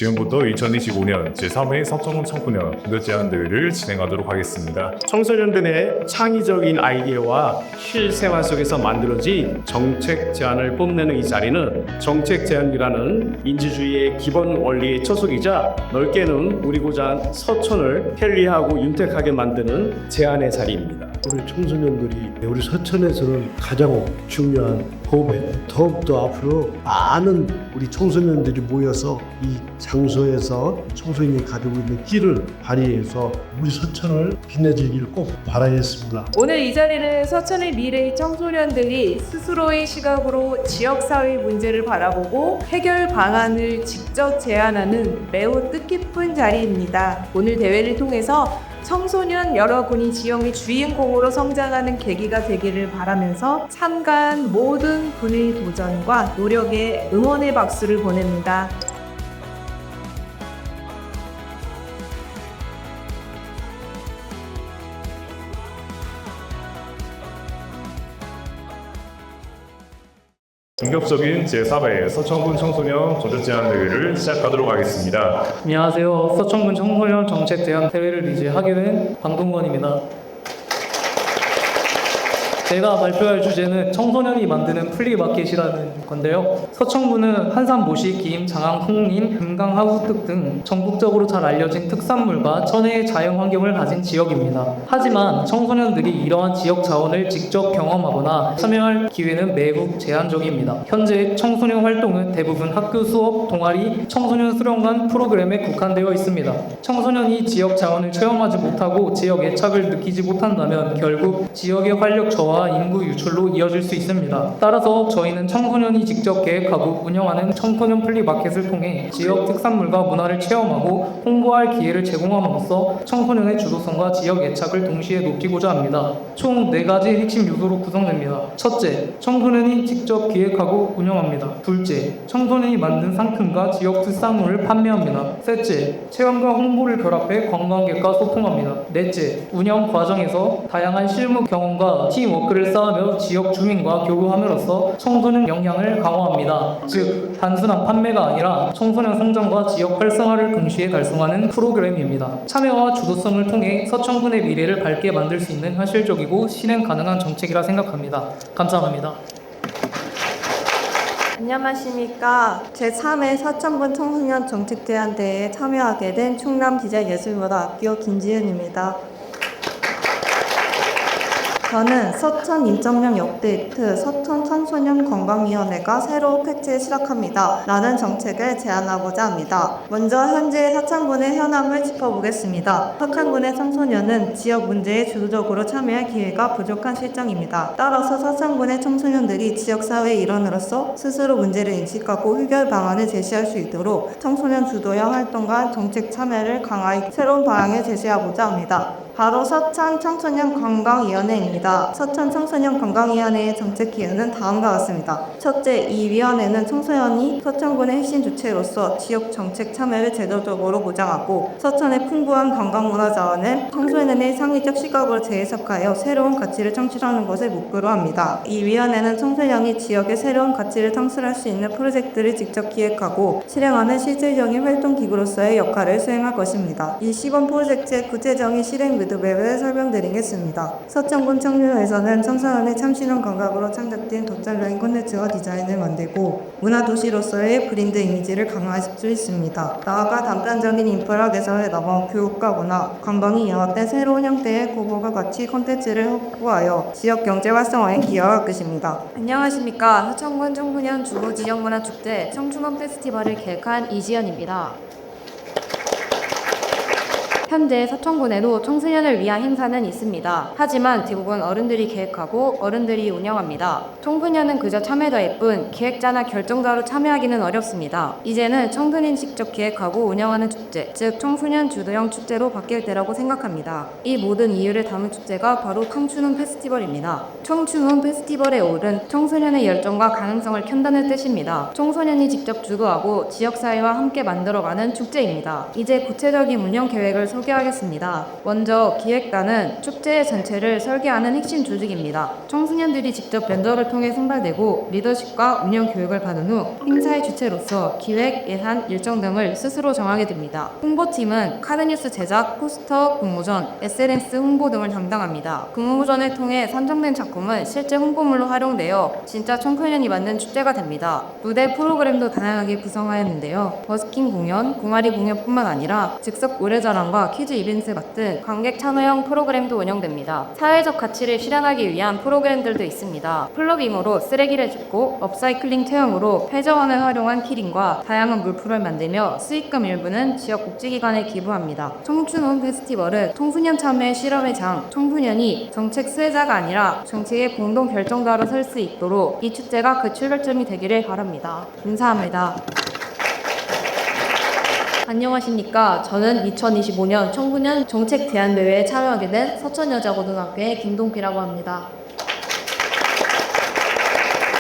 지금부터 2025년 제3회 서청군 청소년 문제제안대회를 진행하도록 하겠습니다. 청소년들의 창의적인 아이디어와 실생활 속에서 만들어진 정책 제안을 뽐내는 이 자리는 정책 제안이라는 민주주의의 기본 원리의 초석이자 넓게는 우리 고장 서천을 편리하고 윤택하게 만드는 제안의 자리입니다. 우리 청소년들이 우리 서천에서는 가장 중요한 법에 더욱더 앞으로 많은 우리 청소년들이 모여서 이 장소에서 청소년이 가지고 있는 끼를 발휘해서 우리 서천을 빛내주길 꼭 바라겠습니다. 오늘 이 자리는 서천의 미래의 청소년들이 스스로의 시각으로 지역사회 문제를 바라보고 해결 방안을 직접 제안하는 매우 뜻깊은 자리입니다. 오늘 대회를 통해서 청소년 여러분이 지역의 주인공으로 성장하는 계기가 되기를 바라면서 참가한 모든 분의 도전과 노력에 응원의 박수를 보냅니다. 본격적인 제3회 서청군 청소년 문제제안대회를 시작하도록 하겠습니다. 안녕하세요. 서청군 청소년 정책 제안 대회를 이제 하게 된 방동건입니다. 제가 발표할 주제는 청소년이 만드는 플리마켓이라는 건데요. 서청군은 한산 모시, 김, 장항, 홍림, 금강, 하우특 등 전국적으로 잘 알려진 특산물과 천혜의 자연 환경을 가진 지역입니다. 하지만 청소년들이 이러한 지역 자원을 직접 경험하거나 참여할 기회는 매우 제한적입니다. 현재 청소년 활동은 대부분 학교 수업, 동아리, 청소년 수련관 프로그램에 국한되어 있습니다. 청소년이 지역 자원을 체험하지 못하고 지역 애착을 느끼지 못한다면 결국 지역의 활력 저하 인구 유출로 이어질 수 있습니다. 따라서 저희는 청소년이 직접 계획하고 운영하는 청소년 플리마켓을 통해 지역 특산물과 문화를 체험하고 홍보할 기회를 제공함으로써 청소년의 주도성과 지역 애착을 동시에 높이고자 합니다. 총 4가지 핵심 요소로 구성됩니다. 첫째, 청소년이 직접 기획하고 운영합니다. 둘째, 청소년이 만든 상품과 지역 특산물을 판매합니다. 셋째, 체험과 홍보를 결합해 관광객과 소통합니다. 넷째, 운영 과정에서 다양한 실무 경험과 팀워크를 쌓으며 지역 주민과 교류함으로써 청소년 역량을 강화합니다. 즉, 단순한 판매가 아니라 청소년 성장과 지역 활성화를 동시에 달성하는 프로그램입니다. 참여와 주도성을 통해 서청군의 미래를 밝게 만들 수 있는 현실적이고 실행 가능한 정책이라 생각합니다. 감사합니다. 안녕하십니까. 제3회 서천군 청소년 정책제안대회에 참여하게 된 충남기자예술고등학교 김지은입니다. 저는 서천 인천명 업데이트 서천 청소년 건강위원회가 새로 팩트에 시작합니다. 라는 정책을 제안하고자 합니다. 먼저 현재 서천군의 현황을 짚어보겠습니다. 서천군의 청소년은 지역 문제에 주도적으로 참여할 기회가 부족한 실정입니다. 따라서 서천군의 청소년들이 지역사회의 일원으로서 스스로 문제를 인식하고 해결 방안을 제시할 수 있도록 청소년 주도형 활동과 정책 참여를 강화해 새로운 방향을 제시하고자 합니다. 바로 서천 청소년 건강위원회입니다. 서천 청소년 건강위원회의 정책 기능은 다음과 같습니다. 첫째, 이 위원회는 청소년이 서천군의 핵심 주체로서 지역 정책 참여를 제도적으로 보장하고 서천의 풍부한 관광문화 자원을 청소년의 창의적 시각으로 재해석하여 새로운 가치를 창출하는 것을 목표로 합니다. 이 위원회는 청소년이 지역의 새로운 가치를 창출할 수 있는 프로젝트를 직접 기획하고 실행하는 실질적인 활동기구로서의 역할을 수행할 것입니다. 이 시범 프로젝트의 구체적인 실행 루트맵을 설명드리겠습니다. 서천군 청소년에서는 청소년의 참신한 감각으로 창작된 독창적인 콘텐츠와 디자인을 만들고 문화도시로서의 브랜드 이미지를 강화할 수 있습니다. 나아가 단편적인 인프라 개선을 넘어 교육과 문화, 관광이 연합된 새로운 형태의 고부가 가치 콘텐츠를 확보하여 지역 경제 활성화에 기여할 것입니다. 안녕하십니까. 서천군 청소년 주로 지역문화축제 청춘원 페스티벌을 계획한 이지연입니다. 현재 서천군에도 청소년을 위한 행사는 있습니다. 하지만 대부분 어른들이 계획하고 어른들이 운영합니다. 청소년은 그저 참여자일 뿐 기획자나 결정자로 참여하기는 어렵습니다. 이제는 청소년이 직접 기획하고 운영하는 축제, 즉 청소년 주도형 축제로 바뀔 때라고 생각합니다. 이 모든 이유를 담은 축제가 바로 청춘운 페스티벌입니다. 청춘운 페스티벌의 올은 청소년의 열정과 가능성을 켠다는 뜻입니다. 청소년이 직접 주도하고 지역사회와 함께 만들어가는 축제입니다. 이제 구체적인 운영 계획을 소개하겠습니다. 먼저 기획단은 축제 전체를 설계하는 핵심 조직입니다. 청소년들이 직접 벤더를 통해 선발되고 리더십과 운영 교육을 받은 후 행사의 주체로서 기획, 예산, 일정 등을 스스로 정하게 됩니다. 홍보팀은 카드뉴스 제작, 포스터, 공모전, SNS 홍보 등을 담당합니다. 공모전을 통해 선정된 작품은 실제 홍보물로 활용되어 진짜 청소년이 만든 축제가 됩니다. 무대 프로그램도 다양하게 구성하였는데요. 버스킹 공연, 공아리 공연뿐만 아니라 즉석 노래자랑과 퀴즈 이벤트 같은 관객 참여형 프로그램도 운영됩니다. 사회적 가치를 실현하기 위한 프로그램들도 있습니다. 플러깅으로 쓰레기를 줍고 업사이클링 체험으로 폐저원을 활용한 키링과 다양한 물품을 만들며 수익금 일부는 지역 복지기관에 기부합니다. 청춘홈 페스티벌은 청소년 참여의 실험의 장, 청소년이 정책 수혜자가 아니라 정책의 공동 결정자로 설 수 있도록 이 축제가 그 출발점이 되기를 바랍니다. 감사합니다. 안녕하십니까. 저는 2025년 청소년 정책 제안대회에 참여하게 된 서천여자고등학교의 김동피라고 합니다.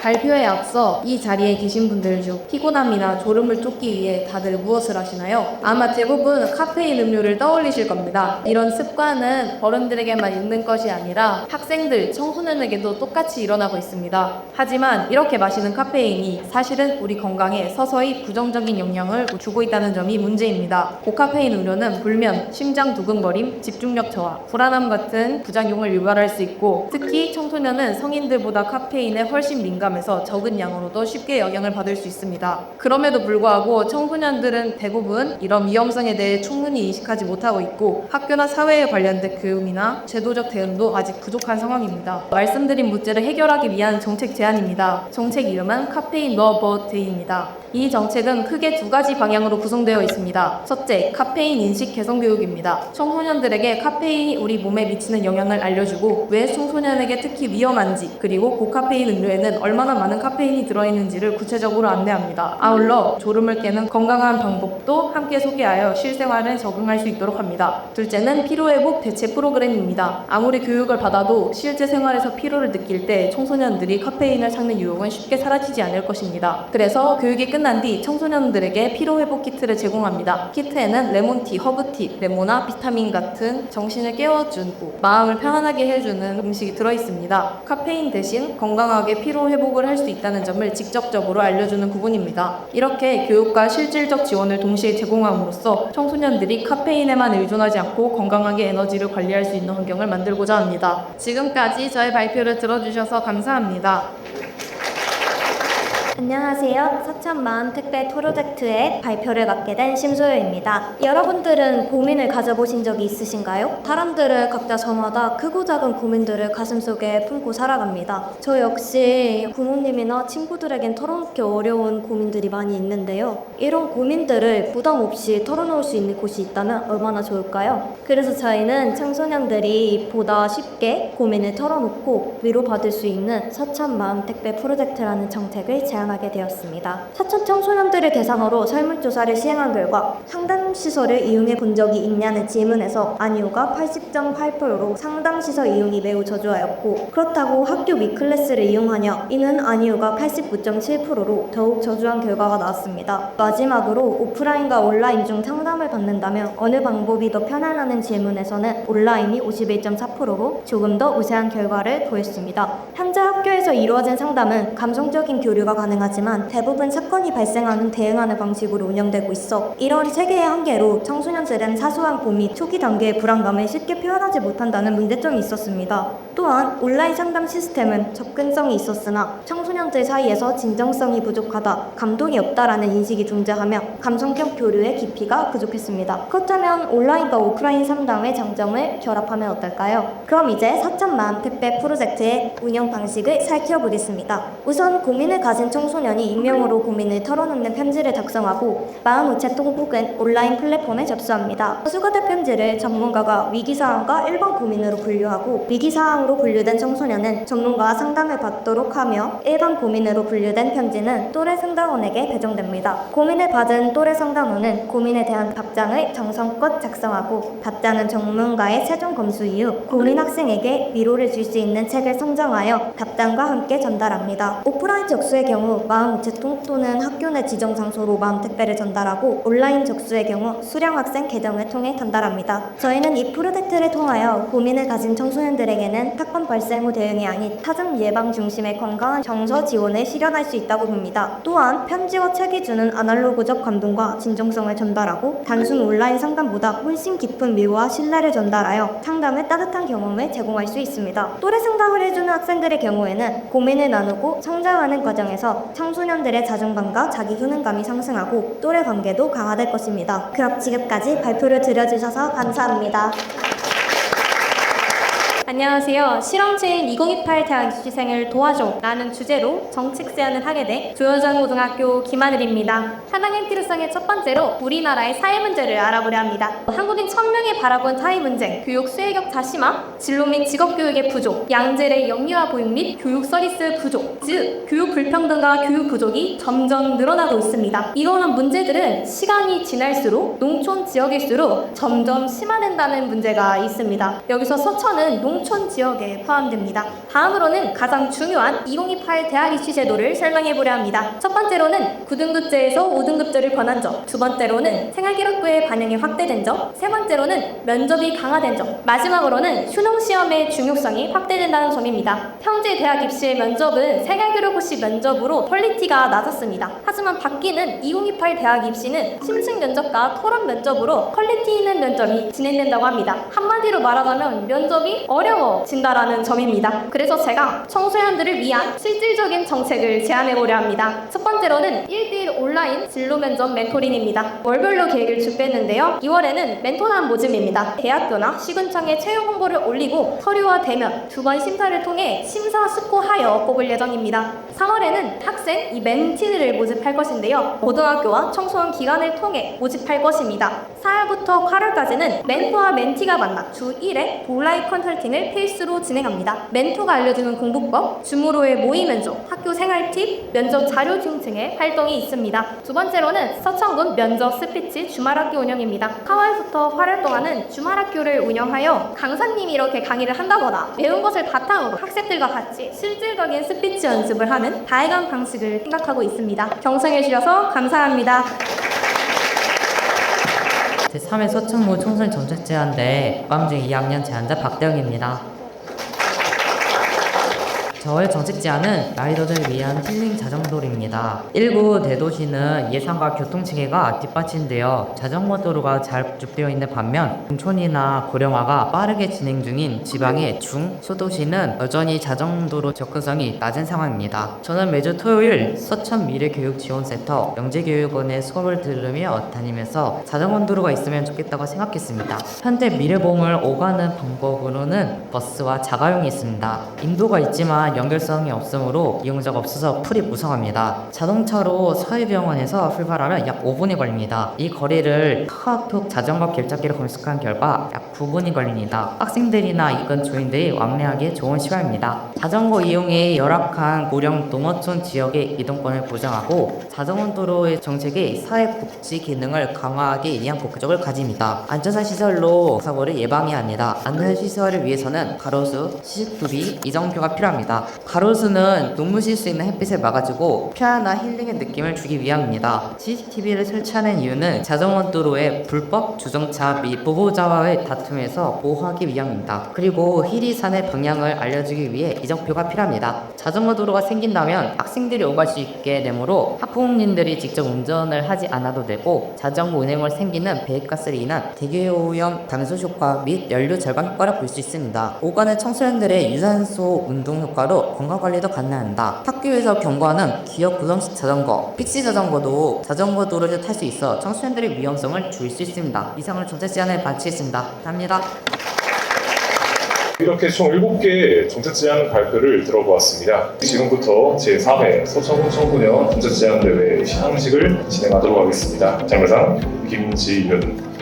발표에 앞서 이 자리에 계신 분들 중 피곤함이나 졸음을 쫓기 위해 다들 무엇을 하시나요? 아마 대부분 카페인 음료를 떠올리실 겁니다. 이런 습관은 어른들에게만 있는 것이 아니라 학생들, 청소년에게도 똑같이 일어나고 있습니다. 하지만 이렇게 마시는 카페인이 사실은 우리 건강에 서서히 부정적인 영향을 주고 있다는 점이 문제입니다. 고카페인 음료는 불면, 심장 두근거림, 집중력 저하, 불안함 같은 부작용을 유발할 수 있고 특히 청소년은 성인들보다 카페인에 훨씬 민감해서 적은 양으로도 쉽게 영향을 받을 수 있습니다. 그럼에도 불구하고 청소년들은 대부분 이런 위험성에 대해 충분히 인식하지 못하고 있고 학교나 사회에 관련된 교육이나 제도적 대응도 아직 부족한 상황입니다. 말씀드린 문제를 해결하기 위한 정책 제안입니다. 정책 이름은 카페인 노 어바웃 데이입니다. 이 정책은 크게 두 가지 방향으로 구성되어 있습니다. 첫째, 카페인 인식 개선 교육입니다. 청소년들에게 카페인이 우리 몸에 미치는 영향을 알려주고 왜 청소년에게 특히 위험한지 그리고 고카페인 음료에는 얼마나 많은 카페인이 들어있는지를 구체적으로 안내합니다. 아울러 졸음을 깨는 건강한 방법도 함께 소개하여 실생활에 적응할 수 있도록 합니다. 둘째는 피로회복 대체 프로그램입니다. 아무리 교육을 받아도 실제 생활에서 피로를 느낄 때 청소년들이 카페인을 찾는 유혹은 쉽게 사라지지 않을 것입니다. 그래서 교육이 끝난 뒤 청소년들에게 피로회복 키트를 제공합니다. 키트에는 레몬티, 허브티, 레모나, 비타민 같은 정신을 깨워주고 마음을 편안하게 해주는 음식이 들어있습니다. 카페인 대신 건강하게 피로회복을 할 수 있다는 점을 직접적으로 알려주는 부분입니다. 이렇게 교육과 실질적 지원을 동시에 제공함으로써 청소년들이 카페인에만 의존하지 않고 건강하게 에너지를 관리할 수 있는 환경을 만들고자 합니다. 지금까지 저의 발표를 들어주셔서 감사합니다. 안녕하세요. 서천마음 특별 프로젝트의 발표를 맡게 된 심소연입니다. 여러분들은 고민을 가져보신 적이 있으신가요? 사람들은 각자 저마다 크고 작은 고민들을 가슴속에 품고 살아갑니다. 저 역시 부모님이나 친구들에겐 털어놓기 어려운 고민들이 많이 있는데요. 이런 고민들을 부담 없이 털어놓을 수 있는 곳이 있다면 얼마나 좋을까요? 그래서 저희는 청소년들이 보다 쉽게 고민을 털어놓고 위로받을 수 있는 서천마음 특별 프로젝트라는 정책을 제안하게 되었습니다. 사천 청소년들을 대상으로 설문조사를 시행한 결과 상담시설을 이용해 본 적이 있냐는 질문에서 아니오가 80.8%로 상담시설 이용이 매우 저조하였고 그렇다고 학교 위클래스를 이용하냐? 이는 아니오가 89.7%로 더욱 저조한 결과가 나왔습니다. 마지막으로 오프라인과 온라인 중 상담을 받는다면 어느 방법이 더 편하냐는 질문에서는 온라인이 51.4%로 조금 더 우세한 결과를 보였습니다. 현재 학교에서 이루어진 상담은 감성적인 교류가 가능하지만 대부분 사건이 발생하는 대응하는 방식으로 운영되고 있어 이런 체계의 한계로 청소년들은 사소한 고민, 초기 단계의 불안감을 쉽게 표현하지 못한다는 문제점이 있었습니다. 또한 온라인 상담 시스템은 접근성이 있었으나 청소년들 사이에서 진정성이 부족하다, 감동이 없다라는 인식이 존재하며 감성적 교류의 깊이가 부족했습니다. 그렇다면 온라인과 오프라인 상담의 장점을 결합하면 어떨까요? 그럼 이제 서천마음 특별 프로젝트의 운영 방식을 살펴보겠습니다. 우선 고민을 가진 청소년이 익명으로 고민을 털어놓는 편지를 작성하고 마음 우체통 혹은 온라인 플랫폼에 접수합니다. 수거된 편지를 전문가가 위기사항과 일반 고민으로 분류하고 위기사항으로 분류된 청소년은 전문가와 상담을 받도록 하며 일반 고민으로 분류된 편지는 또래 상담원에게 배정됩니다. 고민을 받은 또래 상담원은 고민에 대한 답장을 정성껏 작성하고 답장은 전문가의 최종 검수 이후 고민 학생에게 위로를 줄 수 있는 책을 선정하여 답장과 문화가 함께 전달합니다. 오프라인 접수의 경우 마음 우체통 또는 학교 내 지정 장소로 마음 택배를 전달하고 온라인 접수의 경우 수령 학생 계정을 통해 전달합니다. 저희는 이 프로젝트를 통하여 고민을 가진 청소년들에게는 사건 발생 후 대응이 아닌 타등 예방 중심의 건강한 정서 지원을 실현할 수 있다고 봅니다. 또한 편지와 책이 주는 아날로그적 감동과 진정성을 전달하고 단순 온라인 상담보다 훨씬 깊은 위로와 신뢰를 전달하여 상담의 따뜻한 경험을 제공할 수 있습니다. 또래 상담을 해주는 학생들의 경우에는 고민을 나누고 성장하는 과정에서 청소년들의 자존감과 자기 효능감이 상승하고 또래 관계도 강화될 것입니다. 그럼 지금까지 발표를 들려주셔서 감사합니다. 안녕하세요. 실험체인 2028 대학 입시생을 도와줘 라는 주제로 정책 제안을 하게 된 조여전고등학교 김하늘입니다. 하나의 필요성의 첫 번째로 우리나라의 사회 문제를 알아보려 합니다. 한국인 1000명이 바라본 사회 문제, 교육 수혜격차 심화, 진로 및 직업교육의 부족, 양질의 영유아 보육 및 교육 서비스 부족, 즉 교육 불평등과 교육 부족이 점점 늘어나고 있습니다. 이러한 문제들은 시간이 지날수록 농촌 지역일수록 점점 심화된다는 문제가 있습니다. 여기서 서천은 농촌 지역에 포함됩니다. 다음으로는 가장 중요한 2028 대학 입시 제도를 설명해 보려 합니다. 첫 번째로는 9등급제에서 5등급제를 권한 점, 두 번째로는 생활기록부의 반영이 확대된 점, 세 번째로는 면접이 강화된 점, 마지막으로는 수능 시험의 중요성이 확대된다는 점입니다. 현재 대학 입시의 면접은 생활기록부시 면접으로 퀄리티가 낮았습니다. 하지만 바뀌는 2028 대학 입시는 심층 면접과 토론 면접으로 퀄리티 있는 면접이 진행된다고 합니다. 한마디로 말하자면 면접이 어려워진다라는 점입니다. 그래서 제가 청소년들을 위한 실질적인 정책을 제안해보려 합니다. 첫 번째로는 1대1 온라인 진로 면접 멘토링입니다. 월별로 계획을 준비했는데요. 2월에는 멘토남 모집입니다. 대학교나 시군청에 채용 홍보를 올리고 서류와 대면, 2번 심사를 통해 심사숙고하여 뽑을 예정입니다. 3월에는 학생 이 멘티들을 모집할 것인데요. 고등학교와 청소년 기관을 통해 모집할 것입니다. 4월부터 8월까지는 멘토와 멘티가 만나 주 1회 온라인 컨설팅을 필수로 진행합니다. 멘토가 알려주는 공부법, 줌으로의 모의 면접, 학교 생활 팁, 면접 자료 등등의 활동이 있습니다. 두 번째로는 서천군 면접 스피치 주말학교 운영입니다. 4월부터 8월 동안은 주말학교를 운영하여 강사님이 이렇게 강의를 한다거나 배운 것을 바탕으로 학생들과 같이 실질적인 스피치 연습을 하는 다양한 방식을 생각하고 있습니다. 경청해 주셔서 감사합니다. 제3회 서천구 청소년 정책 제안대 꽝중 2학년 제안자 박대영입니다. 저의 정책 제안은 라이더들을 위한 힐링 자전거도로입니다. 일부 대도시는 예산과 교통체계가 뒷받침되어 자전거 도로가 잘 구축되어 있는 반면 농촌이나 고령화가 빠르게 진행 중인 지방의 중, 소도시는 여전히 자전거도로 접근성이 낮은 상황입니다. 저는 매주 토요일 서천 미래교육지원센터 영재교육원에 수업을 들으며 다니면서 자전거 도로가 있으면 좋겠다고 생각했습니다. 현재 미래봉을 오가는 방법으로는 버스와 자가용이 있습니다. 인도가 있지만 연결성이 없으므로 이용자가 없어서 풀이 무성합니다. 자동차로 서해병원에서 출발하면 약 5분이 걸립니다. 이 거리를 카카오톡 자전거 길찾기로 검색한 결과 약 9분이 걸립니다. 학생들이나 이건 주민들이 왕래하기에 좋은 시간입니다. 자전거 이용이 열악한 고령 농어촌 지역의 이동권을 보장하고 자전거 도로의 정책이 사회복지 기능을 강화하기 위한 목적을 가집니다. 안전한 시설로 사고를 예방해야 합니다. 안전한 시설을 위해서는 가로수, CCTV, 이정표가 필요합니다. 가로수는 눈물 쉴 수 있는 햇빛을 막아주고 편안한 힐링의 느낌을 주기 위함입니다. CCTV를 설치하는 이유는 자전거 도로의 불법 주정차 및 보호자와의 다툼에서 보호하기 위함입니다. 그리고 히리산의 방향을 알려주기 위해 이정표가 필요합니다. 자전거 도로가 생긴다면 학생들이 오갈 수 있게 되므로 학부모님들이 직접 운전을 하지 않아도 되고 자전거 운행을 생기는 배기가스로 인한 대기오염 감소 효과 및 연료 절감 효과를 볼 수 있습니다. 오가는 청소년들의 유산소 운동 효과로 건강관리도 가능합니다. 학교에서 경고하는 기업 구성식 자전거, 픽시 자전거도 자전거 도로를 탈 수 있어 청소년들의 위험성을 줄일 수 있습니다. 이상으로 정책 제안을 마치겠습니다. 감사합니다. 이렇게 총 7개의 정책 제안 발표를 들어보았습니다. 지금부터 제3회 서천군 청소년 정책 제안 대회 시상식을 진행하도록 하겠습니다. 장례상 김지윤,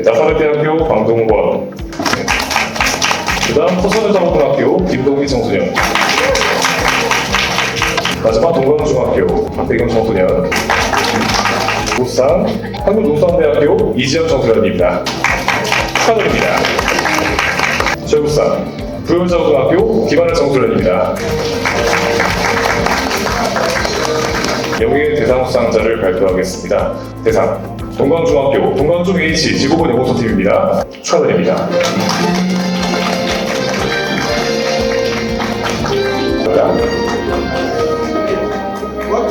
나사렛대학교 강동권, 그다음 포천여자고등학교 김동기 청소년, 마지막 동광중학교 박대경 청소년, 부산 한국농수산대학교 이지영 청소년입니다. 축하드립니다. 최우상 부여자고등학교 김하늘 청소년입니다. 여기에 대상 수상자를 발표하겠습니다. 대상 동광중학교 동광중 H 지구본 연구소팀입니다. 축하드립니다.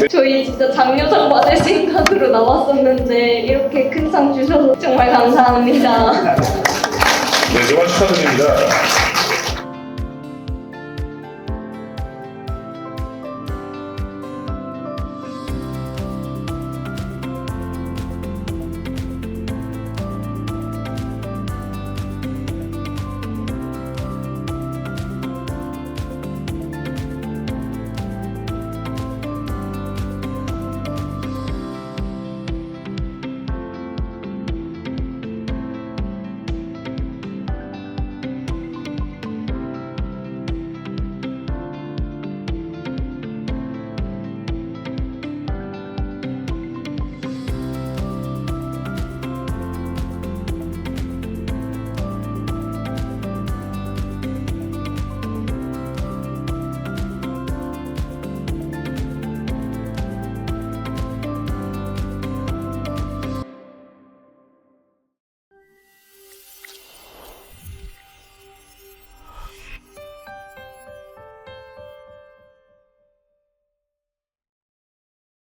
저희 진짜 장려상 받을 생각으로 나왔었는데 이렇게 큰 상 주셔서 정말 감사합니다. 네, 정말 축하드립니다.